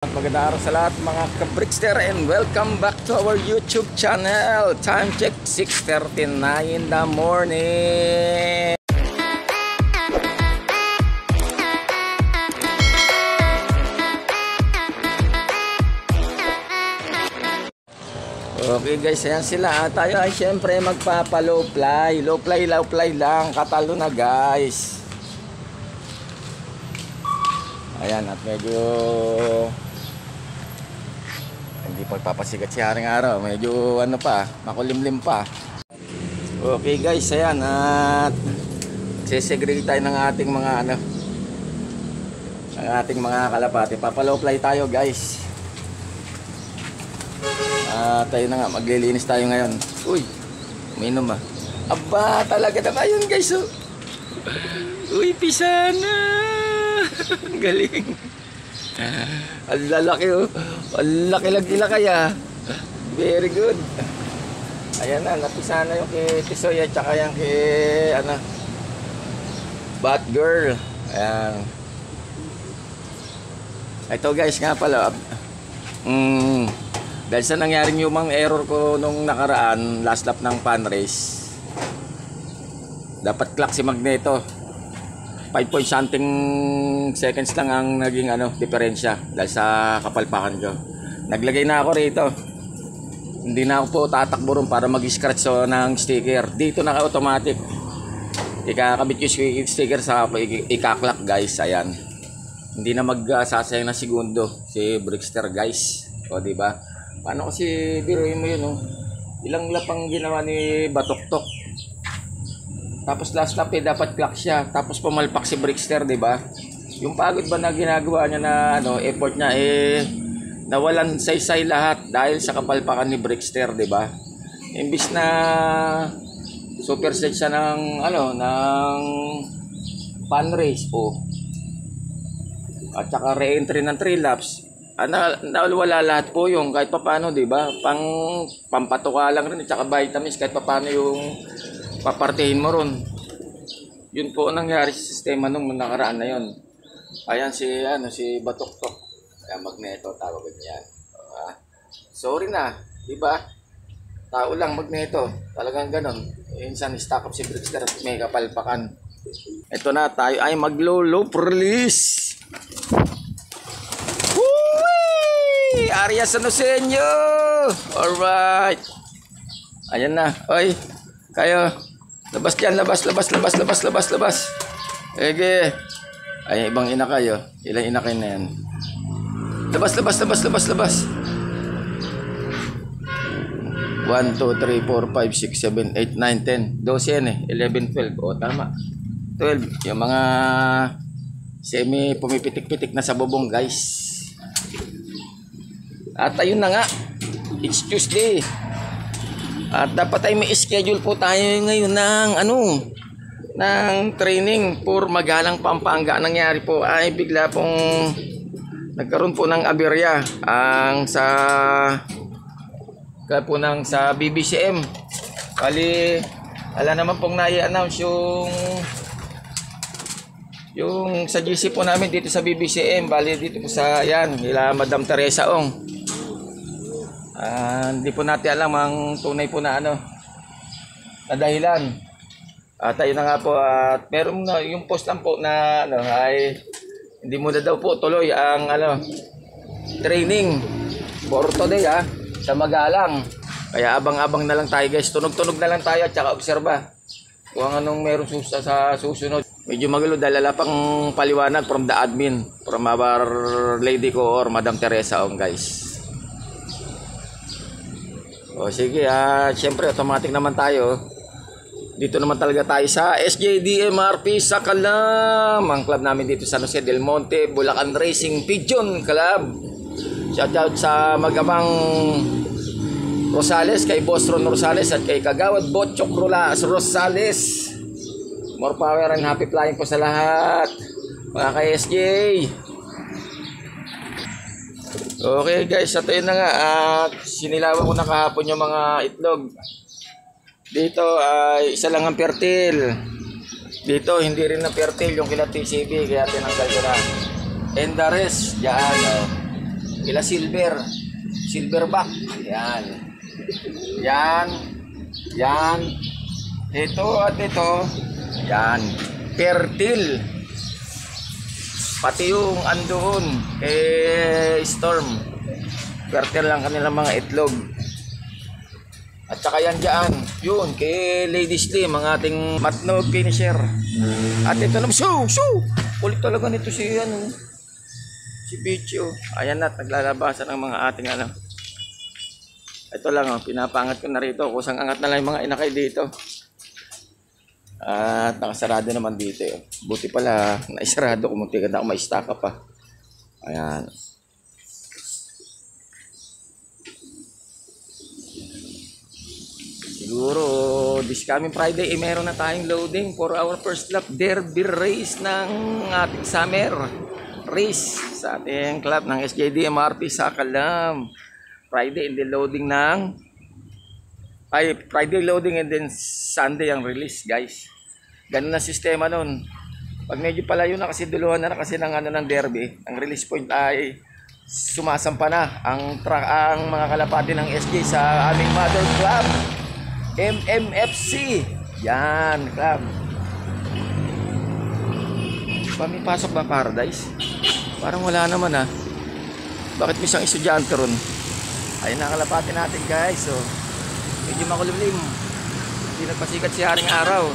Magandang araw sa lahat mga ka-Brickster and welcome back to our YouTube channel. Time check 6:39 in the morning. Okay guys, ayan sila. Tayo ay syempre magpapa-low fly. Low fly lang. Katalo na guys. Ayan at medyo hindi pagpapasigat si haring araw, medyo ano pa, makulimlim pa. Okay guys, ayan at sisegregate tayo ng ating mga ng ating mga kalapati. Papalow fly tayo guys. Tayo na nga, maglilinis tayo ngayon. Uy, uminom ah. Aba, talaga na ba yun guys oh. Uy, pisana. Galing. Ang lalaki oh. Ang laki lang kaya. Very good. Ayan na, napisa na yung kay Tisoy at saka yung kay Bat Girl. Ayan. Ito guys nga pala. Dahil sa nangyaring yung error ko nung nakaraan, last lap ng fan race. Dapat clock si Magneto. 5 point something seconds lang ang naging diferensya dahil sa kapalpakan ko. Naglagay na ako rito. Hindi na ako po tatakbo ron para mag-scratch ng sticker. Dito naka-automatic. Ikakabit yung sticker sa ika-clock guys. Ayan. Hindi na magsasayang na segundo si Brickster guys. O diba? Paano kasi biruin mo yun oh. Ilang lap ang ginawa ni Batok-tok. Tapos last lap dapat clock siya. Tapos pumalpak si Brickster, di ba? Yung pagod ba na ginagawa niya na effort niya nawalan saysay lahat dahil sa kapalpakan ni Brickster, di ba? Imbis na super set siya ng ng fan race at saka re-entry ng 3 laps. Nawala lahat po yung kahit papaano, di ba? Pampatuka lang rin at saka vitamins kahit papaano yung papartihin mo ron. Yun po ang nangyari sa sistema nung nakaraan na yun. Ayan si Batok-tok. Ayan, Magneto tawag niyan. Sorry na, di ba? Tao lang Magneto. Talagang ganon. Minsan stack up si Brickster at may kapalpakan. Ito na, tayo ay maglo-low release. Woo! Arias Anosenyo! Alright. Ayan na. Oy, kayo. Labas dyan, labas. Ege. Ay, ibang ina kayo. Ilang ina kayo na yan. Labas. 1, 2, 3, 4, 5, 6, 7, 8, 9, 10. 12 yan 11, 12. O, tama. 12. Yung mga semi pumipitik-pitik na sa bubong, guys. At ayun na nga. It's Tuesday. At dapat ay may schedule po tayo ngayon ng training for Magalang, Pampanga. Nangyari po ay bigla pong nagkaroon po ng aberya sa BBCM. Bali, ala naman pong nai-announce yung sa GC po namin dito sa BBCM. Bali dito po sa nila Madam Teresa Ong. Hindi po natin alam ang tunay po na na dahilan. At ayun na nga po, at meron na yung post lang po na ay hindi mo na daw po tuloy ang training for today sa Magalang. Kaya abang-abang na lang tayo guys. Tunog-tunog na lang tayo at saka obserba kung anong meron sa susunod. Medyo magulo dahil wala pang paliwanag from the admin, from our lady ko or Madam Teresa Ong guys. O sige, siyempre automatic naman tayo. Dito naman talaga tayo sa SJDMRP sa Kalam. Ang club namin dito sa San Jose del Monte, Bulacan Racing Pigeon Club. Shout out sa Magamang Rosales, kay Boss Ron Rosales at kay Kagawad Botchok Rosales. More power and happy flying po sa lahat mga ka-SJ. Okay guys, ito yun na nga. Sinilawan ko na kahapon yung mga itlog. Dito ay isa lang ang fertile. Dito hindi rin na fertile yung kila TCB, kaya tinanggal ko na. And the rest, dyan. Kila silver. Silverback. Yan. Yan. Yan. Ito at ito. Yan. Fertile. Pati yung andoon Storm. Fertile lang kanilang mga itlog. At saka yan dyan, yun, kay Lady Slim, ang ating matnog finisher. At ito naman, kulit talaga nito si, si Bicho. Ayan na, naglalabasan ng mga ating, Ito lang, pinapangat ko na rito, kusang angat na lang yung mga inakay dito. At nakasarado naman dito, Buti pala, naisarado, kumunti ka na ako maistaka pa. Ayan. Siguro this coming Friday meron na tayong loading for our first lap derby race ng ating summer race sa ating club ng SJD MRP sa Kalam. Friday and then loading Friday loading and then Sunday ang release, guys. Ganun na sistema nun. Pag medyo palayo na kasi duluhan na kasi ng derby, ang release point ay sumasampa na ang mga kalapati ng SJ sa aming mother club MMFC. Yan, club. May pasok ba Paradise? Parang wala naman Bakit may isang estudyante ron? Ayun na kalapati natin, guys. So, medyo makulimlim. Hindi nagpasikat si Haring Araw.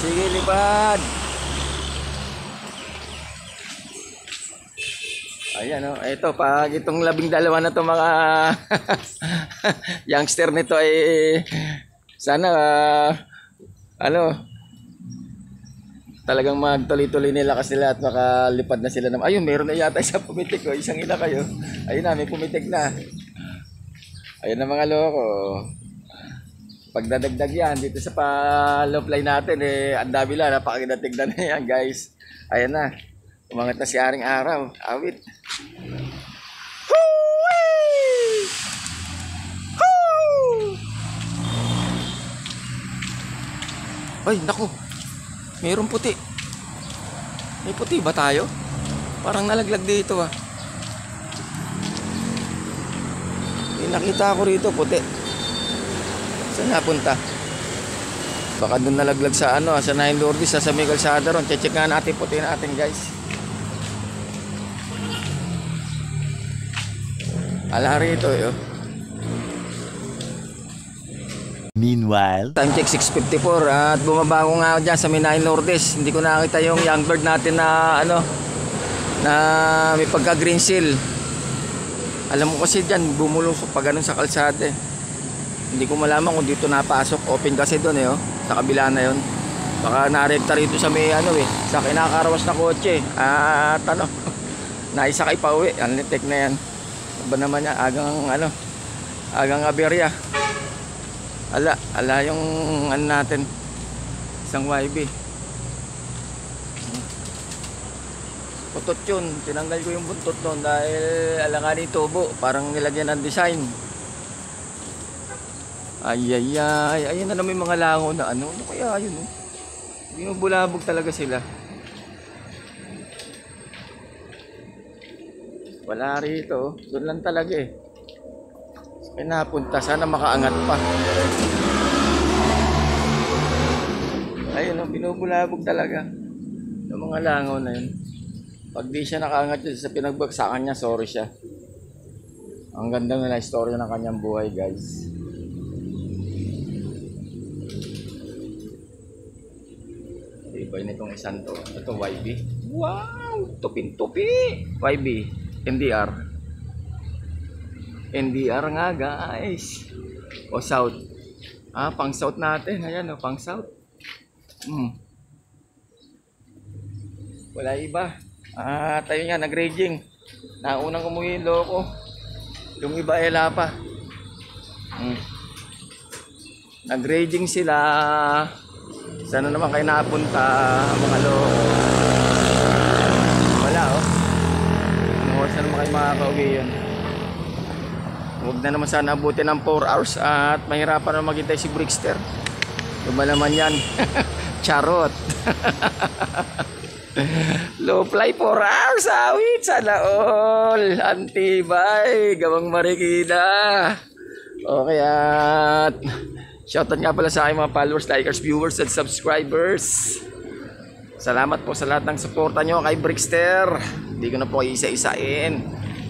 Sige, lipad. Ayan, ito, pag itong 12 na to mga youngster nito ay sana talagang magtuloy-tuloy nila kasi at makalipad na sila naman. Ayun, meron na yata isang pumitik, isang ina kayo. Ayun na, may pumitik na. Ayun na mga loko. Pag dadagdag yan dito sa pa-low fly natin, ang dami lang, napakaganda na yan, guys. Ayan na, umangat na si Haring Araw. Awit. Ay, naku, mayroong puti. May puti ba tayo? Parang nalaglag dito May nakita ako rito, puti. Saan napunta? Baka doon nalaglag sa sa Nine Lourdes, sa Miguel Sada ron. Check nga natin puti natin, guys. Ala rito, Meanwhile, time check 6:54 at bumaba ko nga dyan sa Nine Lourdes. Hindi ko nakita yung young bird natin na na may pagka green seal. Alam mo kasi dyan bumulusok pa ganun sa kalsada Hindi ko malaman kung dito napasok. Open kasi doon sa kabila na yon. Baka narekta rito sa may sa kinakarawas na kotse. At naisakay pa uwi. Ang litek na yan. Ba naman niya agang aberya. Ala yung natin. Isang YB. Buntot yun. Tinanggal ko yung buntot nun dahil alanganin tubo. Parang nilagyan ng design. Ayun na naman yung mga langaw na ano kaya yun Binubulabog talaga sila. Wala rito. Doon lang talaga Kaya napunta. Sana makaangat pa. Ayun binubulabog talaga. Yung mga langaw na yun. Pag di siya nakaangat sa pinagbagsakan niya, sorry siya. Ang ganda na istorya ng kanyang buhay, guys. Iba nitong isang to. Ito YB. Wow! Tupin-tupi! YB. NDR. NDR nga, guys. O South. Pang South natin. Ayan pang South. Wala iba. Tayo nga, nag-raging. Naunang umuwi yung loko. Yung iba pa. Nag-raging sila. Sana naman kayo napunta, mga loko. Wala Ano oras na naman kayo makakauwi yun. Huwag na naman sana abutin ng 4 hours at mahirapan na maghintay si Brickster. Ano ba naman yan? Charot. Low fly 4 hours, awit, sana all. Antibay, gawang Marikina. Okay, at shoutout nga pala sa aking mga followers, likers, viewers, and subscribers. Salamat po sa lahat ng suporta nyo kay Brickster. Hindi ko na po isa-isain.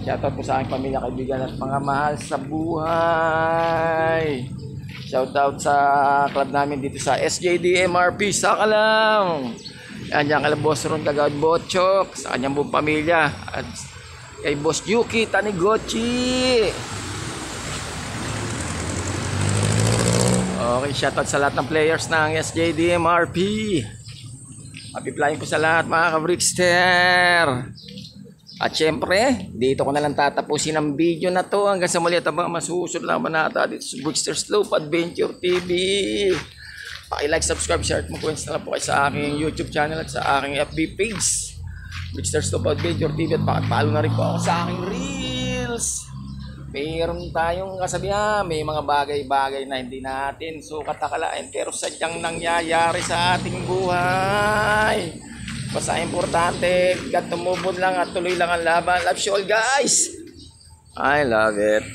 Shoutout po sa aking pamilya, kaibigan at mga mahal sa buhay. Shoutout sa club namin dito sa SJD MRP Sakalang. Yan yan kala Boss Ron Kagawad Botchok, sa kanyang buong pamilya. At kay Boss Yuki Taniguchi. Okay, shoutout sa lahat ng players ng SJD MRP. Happy flying po sa lahat mga ka-Brickster. At syempre, dito ko na lang tatapusin ang video na to. Hanggang sa muli at abang masusunod na manata dito sa Brickster Slope Adventure TV. Paki-like, subscribe, share at mag-comments na lang po kayo sa aking YouTube channel at sa aking FB page, Brickster Slope Adventure TV. At pakipalo na rin po ako sa aking Reels. Mayroon tayong kasabihan, may mga bagay-bagay na hindi natin sukat akalain pero sadyang nangyayari sa ating buhay. Basta importante, God tumubod lang at tuloy lang ang laban. Love you all guys. I love it.